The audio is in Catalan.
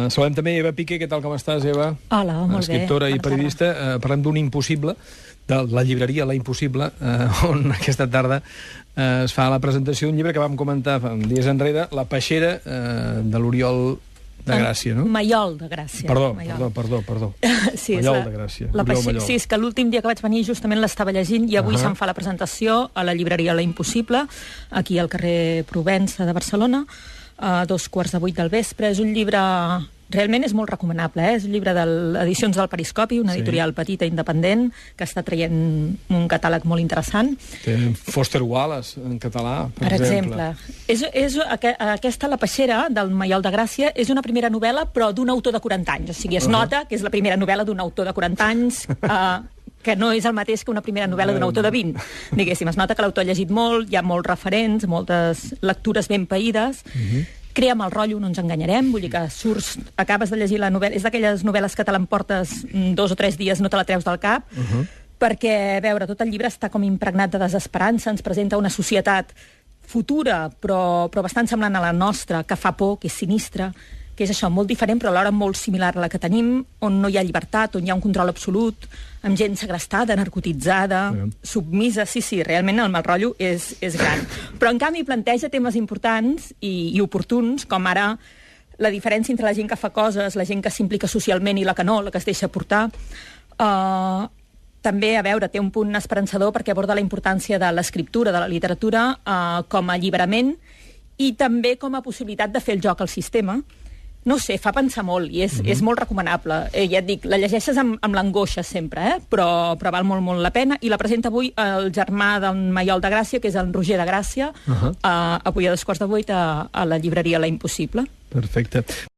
Saludem també Eva Piqué. Què tal, com estàs, Eva? Hola, molt bé. Escriptora i periodista. Parlem d'un impossible, de la llibreria La Impossible, on aquesta tarda es fa la presentació d'un llibre que vam comentar fa dies enrere, La peixera de l'Oriol de Gràcia, no? Maiol de Gràcia. Perdó. Sí, Maiol de Gràcia. Sí, és que l'últim dia que vaig venir justament l'estava llegint i avui se'n fa la presentació a la llibreria La Impossible, aquí al carrer Provença de Barcelona, a 2:15 del vespre. És un llibre... Realment és molt recomanable, és un llibre d'Edicions del Periscopi, una editorial petita, independent, que està traient un catàleg molt interessant. Té Foster Wallace, en català, per exemple. Aquesta, La peixera, del Maiol de Gràcia, és una primera novel·la, però d'un autor de 40 anys. O sigui, es nota que és la primera novel·la d'un autor de 40 anys, que no és el mateix que una primera novel·la d'un autor de 20. Diguéssim, es nota que l'autor ha llegit molt, hi ha molts referents, moltes lectures ben païdes, crea amb el rotllo, no ens enganyarem, vull dir que surts, acabes de llegir la novel·la, és d'aquelles novel·les que te l'emportes 2 o 3 dies, no te la treus del cap, perquè, a veure, tot el llibre està com impregnat de desesperança, ens presenta una societat futura, però bastant semblant a la nostra, que fa por, que és sinistra, que és això, molt diferent, però alhora molt similar a la que tenim, on no hi ha llibertat, on hi ha un control absolut, amb gent segrestada, narcotitzada, submisa, sí, realment el mal rotllo és gran. Però, en canvi, planteja temes importants i oportuns, com ara la diferència entre la gent que fa coses, la gent que s'implica socialment i la que no, la que es deixa portar. També, a veure, té un punt esperançador perquè aborda la importància de l'escriptura, de la literatura, com a alliberament i també com a possibilitat de fer el joc al sistema. No sé, fa pensar molt i és molt recomanable. Ja et dic, la llegeixes amb l'angoixa sempre, però val molt la pena. I la presenta avui el germà del Maiol de Gràcia, que és el Roger de Gràcia, avui a 2:15 a la llibreria La Impossible. Perfecte.